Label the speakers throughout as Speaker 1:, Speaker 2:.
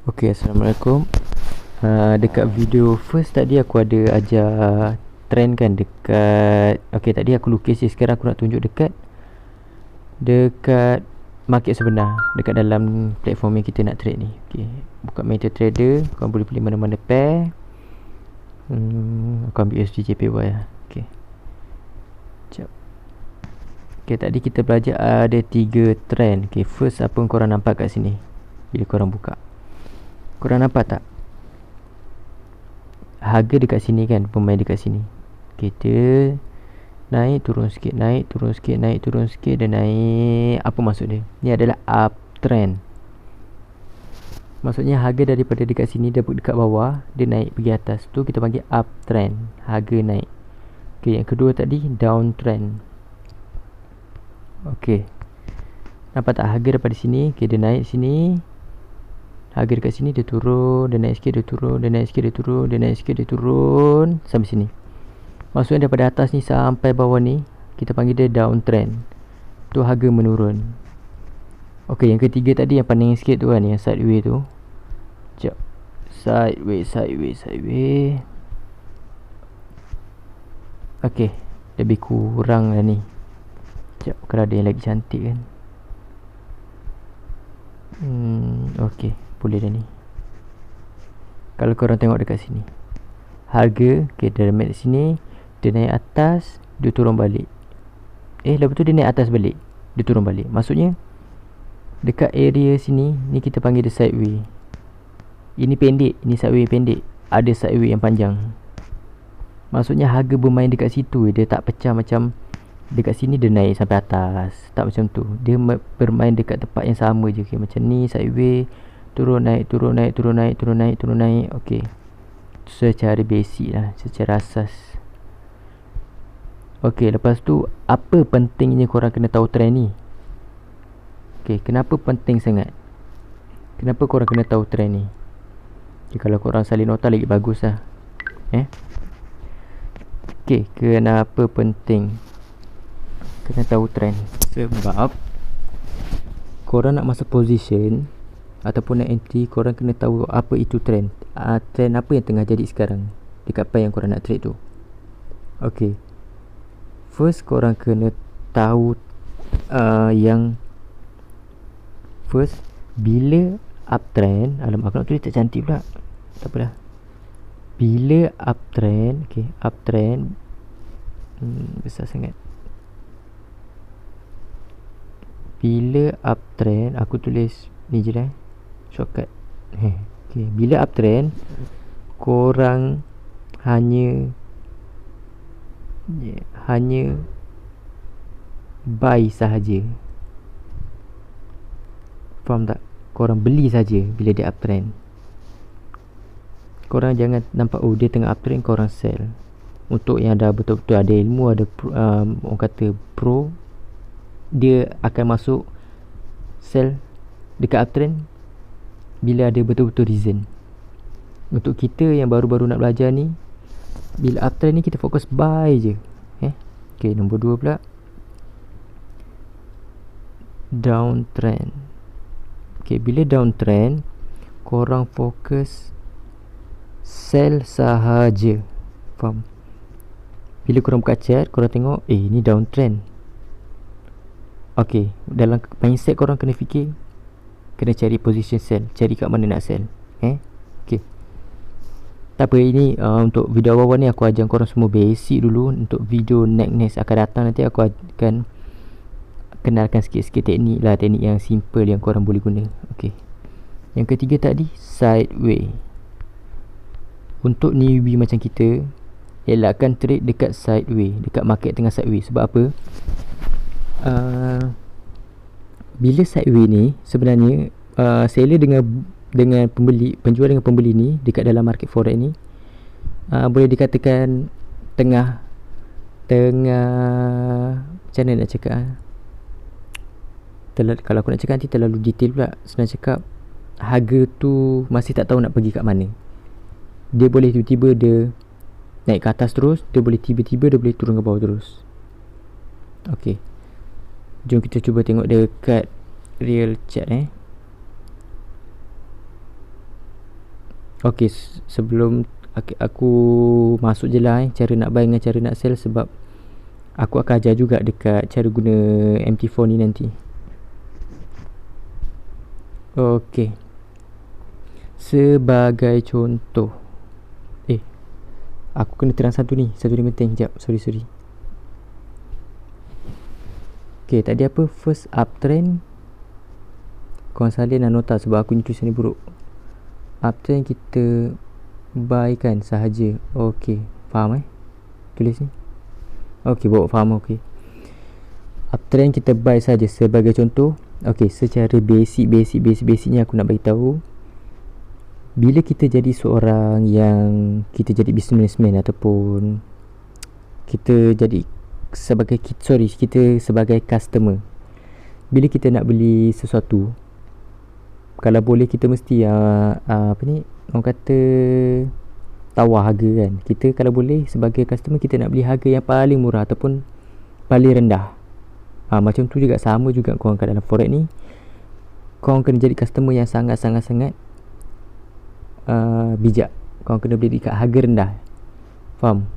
Speaker 1: Okay, Assalamualaikum. Dekat video first tadi aku ada ajar trend kan dekat. Okay, tadi aku lukis je. Sekarang aku nak tunjuk dekat market sebenar, dekat dalam platform yang kita nak trade ni. Okay, buka MetaTrader. Kau boleh pilih mana-mana pair. Aku ambil USD JPY lah. Okay, sekejap. Okay, tadi kita belajar ada 3 trend. Okay, first apa yang korang nampak kat sini bila korang buka? Korang nampak tak harga dekat sini kan, pemain dekat sini? Kita naik turun sikit, naik turun sikit, naik turun sikit, dan naik. Apa maksud dia? Ni adalah uptrend. Maksudnya harga daripada dekat sini dia dekat bawah, dia naik pergi atas, tu kita panggil uptrend, harga naik. Okay, yang kedua tadi downtrend. Okay, nampak tak harga daripada sini? Okay, dia naik sini, harga dekat sini dia turun, dia naik sikit, dia turun, dia naik sikit, dia turun, dia naik sikit, dia turun sampai sini. Maksudnya daripada atas ni sampai bawah ni kita panggil dia downtrend. Tu harga menurun. Okey, yang ketiga tadi yang paling sikit tu kan, yang sideways tu. Sekejap. Sideways. Okey, lebih kurang lah ni. Sekejap, kalau ada yang lagi cantik kan. Okey, boleh dah ni. Kalau korang tengok dekat sini, harga dalam mat sini, dia naik atas, dia turun balik. Lepas tu dia naik atas balik, dia turun balik. Maksudnya dekat area sini ni kita panggil dia sideways. Ini pendek, ini sideways pendek. Ada sideways yang panjang. Maksudnya harga bermain dekat situ, dia tak pecah macam dekat sini dia naik sampai atas. Tak macam tu. Dia bermain dekat tempat yang sama je. Okay, macam ni sideways, turun naik, turun naik, turun naik, turun naik, turun naik. Okey, secara basic lah, secara asas. Okey, lepas tu apa pentingnya korang kena tahu trend ni? Okey, kenapa penting sangat? Kenapa korang kena tahu trend ni? Okay, kalau korang salin nota lagi bagus lah. Okey, kenapa penting kena tahu trend? Sebab korang nak masuk position ataupun nak entry, korang kena tahu apa itu trend. Trend apa yang tengah jadi sekarang dekat pair yang korang nak trade tu. Okey, first korang kena tahu yang first, bila uptrend. Alamak, aku nak tulis tak cantik pula. Tak apalah. Bila uptrend, okay, uptrend besar sangat. Bila uptrend, aku tulis ni je lah, shortcut. Okay, bila uptrend, korang hanya buy sahaja. Faham tak? Korang beli saja bila dia uptrend. Korang jangan nampak dia tengah uptrend korang sell. Untuk yang dah betul-betul ada ilmu, ada orang kata pro, dia akan masuk sell dekat uptrend bila ada betul-betul reason. Untuk kita yang baru-baru nak belajar ni, bila uptrend ni kita fokus buy je. Okay, nombor 2 pula, downtrend. Okay, bila downtrend, korang fokus sell sahaja. Faham? Bila korang buka chart, korang tengok ni downtrend. Okay, dalam mindset korang kena fikir, kena cari position sell, cari kat mana nak sell. Okay, tak apa, ini untuk video awal ni aku ajar korang semua basic dulu. Untuk video next akan datang nanti aku akan kenalkan sikit-sikit teknik lah, teknik yang simple yang korang boleh guna. Okay, yang ketiga tadi sideways. Untuk newbie macam kita, elakkan trade dekat sideways, dekat market tengah sideways. Sebab apa? Bila sideways ni sebenarnya seller dengan pembeli, penjual dengan pembeli ni dekat dalam market forex ni boleh dikatakan tengah macam mana nak cakap, kalau aku nak cakap nanti terlalu detail pula. Senang cakap, harga tu masih tak tahu nak pergi kat mana. Dia boleh tiba-tiba dia naik ke atas terus, dia boleh tiba-tiba dia boleh turun ke bawah terus. Okay, jom kita cuba tengok dekat real chart. Okey, sebelum aku masuk je lah cara nak buy dengan cara nak sell, sebab aku akan ajar juga dekat cara guna MT4 ni nanti. Okey, sebagai contoh, aku kena terang satu ni penting. Sekejap, sorry. Okey, tadi apa? First uptrend, korang salin dan nota sebab aku ni tulisan ni buruk. Uptrend kita buy kan sahaja. Okey, faham tulis ni? Okey, bawa faham. Okey, uptrend kita buy saja sebagai contoh. Okey, secara basicnya aku nak bagi tahu, bila kita jadi seorang yang kita jadi businessman ataupun kita jadi kita sebagai customer, bila kita nak beli sesuatu, kalau boleh kita mesti apa ni orang kata tawar harga kan. Kita kalau boleh sebagai customer kita nak beli harga yang paling murah ataupun paling rendah. Macam tu juga, sama juga korang kat dalam forex ni, korang kena jadi customer yang sangat-sangat bijak. Korang kena beli dekat harga rendah. Faham?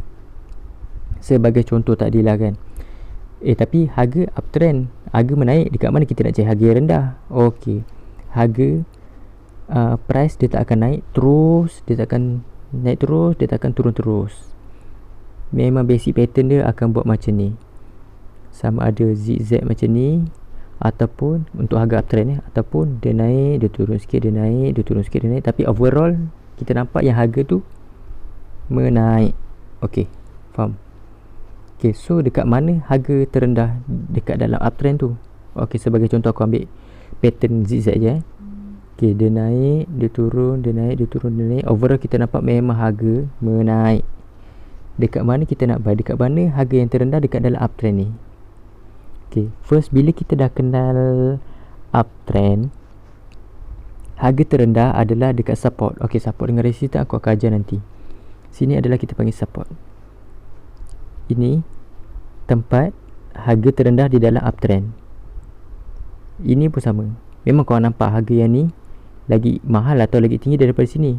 Speaker 1: Sebagai contoh tadi lah kan. Tapi harga uptrend, harga menaik, dekat mana kita nak cari harga yang rendah? Okey, harga price dia tak akan naik terus, dia tak akan naik terus, dia tak akan turun terus. Memang basic pattern dia akan buat macam ni, sama ada zigzag macam ni, ataupun untuk harga uptrend ataupun dia naik, dia turun sikit, dia naik, dia turun sikit, dia naik. Tapi overall kita nampak yang harga tu menaik. Okey, faham? Okey, so dekat mana harga terendah dekat dalam uptrend tu? Okey, sebagai contoh aku ambil pattern zigzag je. Okey, dia naik, dia turun, dia naik, dia turun, dia naik. Overall kita nampak memang harga menaik. Dekat mana kita nak buy? Dekat mana harga yang terendah dekat dalam uptrend ni? Okay, first bila kita dah kenal uptrend, harga terendah adalah dekat support. Okay, support dengan resistance aku akan ajar nanti. Sini adalah kita panggil support. Ini tempat harga terendah di dalam uptrend. Ini pun sama. Memang korang nampak harga yang ni lagi mahal atau lagi tinggi daripada sini,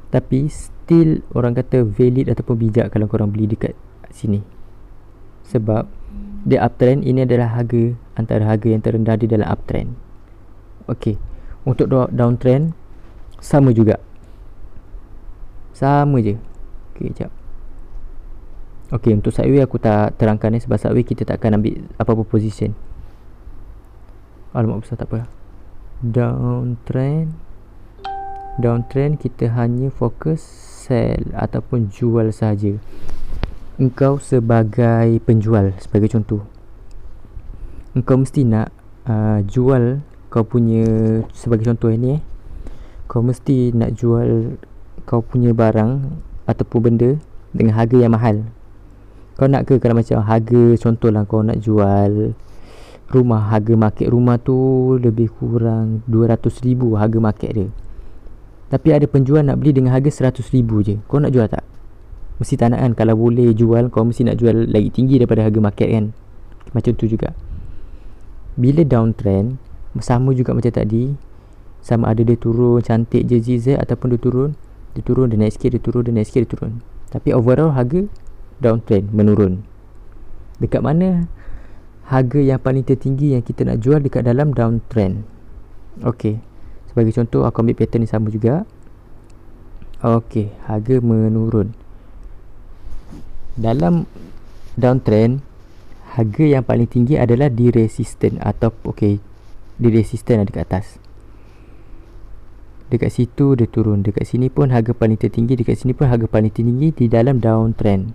Speaker 1: tapi still orang kata valid ataupun bijak kalau korang beli dekat sini. Sebab di uptrend ini adalah harga antara harga yang terendah di dalam uptrend. Okey, untuk downtrend sama juga, sama je. Okey, jap. Okey, untuk sideway aku tak terangkan sebab sideway kita tak akan ambil apa-apa position. Alamak besar, tak apa. Downtrend kita hanya fokus sell ataupun jual saja. Engkau sebagai penjual, sebagai contoh, engkau mesti nak jual kau punya, sebagai contoh ni kau mesti nak jual kau punya barang ataupun benda dengan harga yang mahal. Kau nak ke kalau macam harga, contohlah kau nak jual rumah, harga market rumah tu lebih kurang 200,000 harga market dia, tapi ada penjual nak beli dengan harga 100,000 je. Kau nak jual tak? Mesti tak nak kan. Kalau boleh jual, kau mesti nak jual lagi tinggi daripada harga market kan. Macam tu juga bila downtrend, sama juga macam tadi. Sama ada dia turun cantik je zigzag, ataupun dia turun, dia naik sikit, dia turun, dia naik sikit, dia turun. Tapi overall harga downtrend, menurun. Dekat mana harga yang paling tertinggi yang kita nak jual dekat dalam downtrend? Okey, sebagai contoh aku ambil pattern ni sama juga. Okey, harga menurun. Dalam downtrend, harga yang paling tinggi adalah di resistance atau di resistance ada dekat atas. Dekat situ dia turun, dekat sini pun harga paling tertinggi, dekat sini pun harga paling tinggi di dalam downtrend.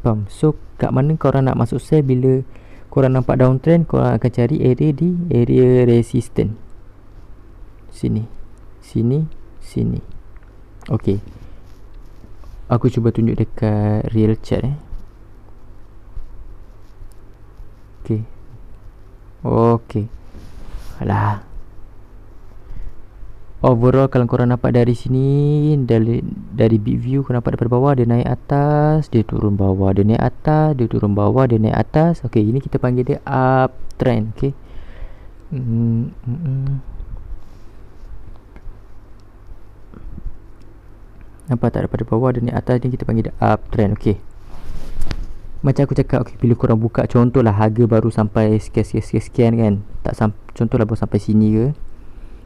Speaker 1: Faham? So kat mana korang nak masuk sell? Bila korang nampak downtrend, korang akan cari area di area resistance. Sini. Okey, aku cuba tunjuk dekat real chart Okey. Alah. Overall kalau korang nampak dari sini, dari big view, korang nampak daripada bawah dia naik atas, dia turun bawah, dia naik atas, dia turun bawah, dia naik atas. Okey, ini kita panggil dia uptrend. Okey. Nampak tak, daripada bawah dan naik atas ni kita panggil dia uptrend. Okey, macam aku cakap, okay, bila korang buka contohlah harga baru sampai sekian kan, tak contohlah baru sampai sini ke,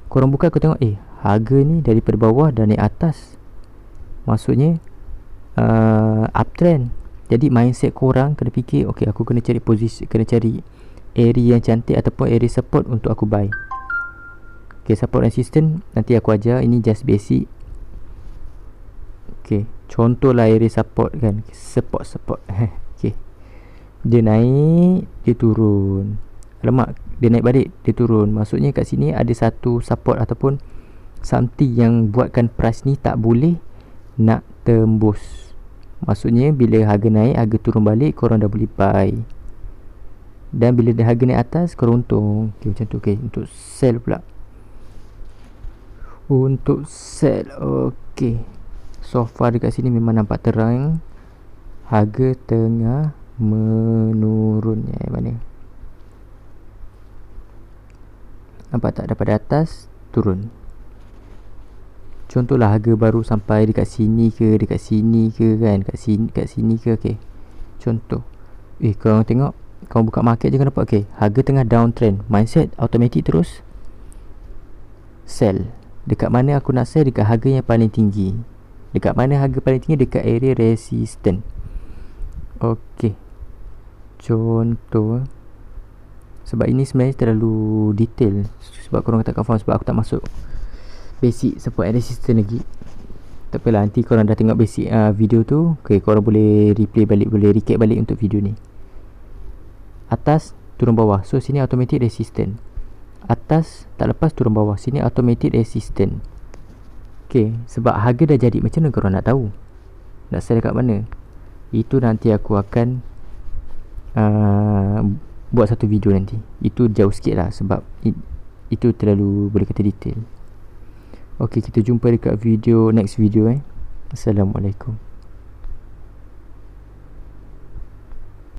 Speaker 1: korang buka kau tengok harga ni daripada bawah dan naik atas, maksudnya uptrend. Jadi mindset korang kena fikir, okay, aku kena cari posisi, kena cari area yang cantik ataupun area support untuk aku buy. Okay, support resistance nanti aku ajar, ini just basic. Okay, contohlah area support kan, support okay, dia naik, dia turun, alamak, dia naik balik, dia turun, maksudnya kat sini ada satu support ataupun something yang buatkan price ni tak boleh nak tembus. Maksudnya bila harga naik, harga turun balik, korang dah boleh buy. Dan bila harga naik atas, korang untung. Okay, macam tu. Okay, untuk sell pula. Untuk sell, okay, so far dekat sini memang nampak terang, harga tengah menurun. Mana? Nampak tak, daripada atas turun. Contohlah harga baru sampai dekat sini ke, dekat sini ke kan, kat sini ke. Okay, contoh, korang tengok, korang buka market je kan nampak. Okay, harga tengah downtrend, mindset automatic terus sell. Dekat mana aku nak sell? Dekat harga yang paling tinggi. Dekat mana harga paling tinggi? Dekat area resistance. Okay, contoh, sebab ini sebenarnya terlalu detail, sebab korang tak faham, sebab aku tak masuk basic support and resistance lagi. Tak apalah, nanti korang dah tengok basic video tu, okay, korang boleh replay balik, boleh recap balik untuk video ni. Atas turun bawah, so sini automatic resistance. Atas tak lepas turun bawah, sini automatic resistance. Okay, sebab harga dah jadi, macam mana korang nak tahu nak sell kat mana? Itu nanti aku akan buat satu video nanti. Itu jauh sikit lah, sebab itu terlalu boleh kata detail. Okay, kita jumpa dekat next video. Assalamualaikum.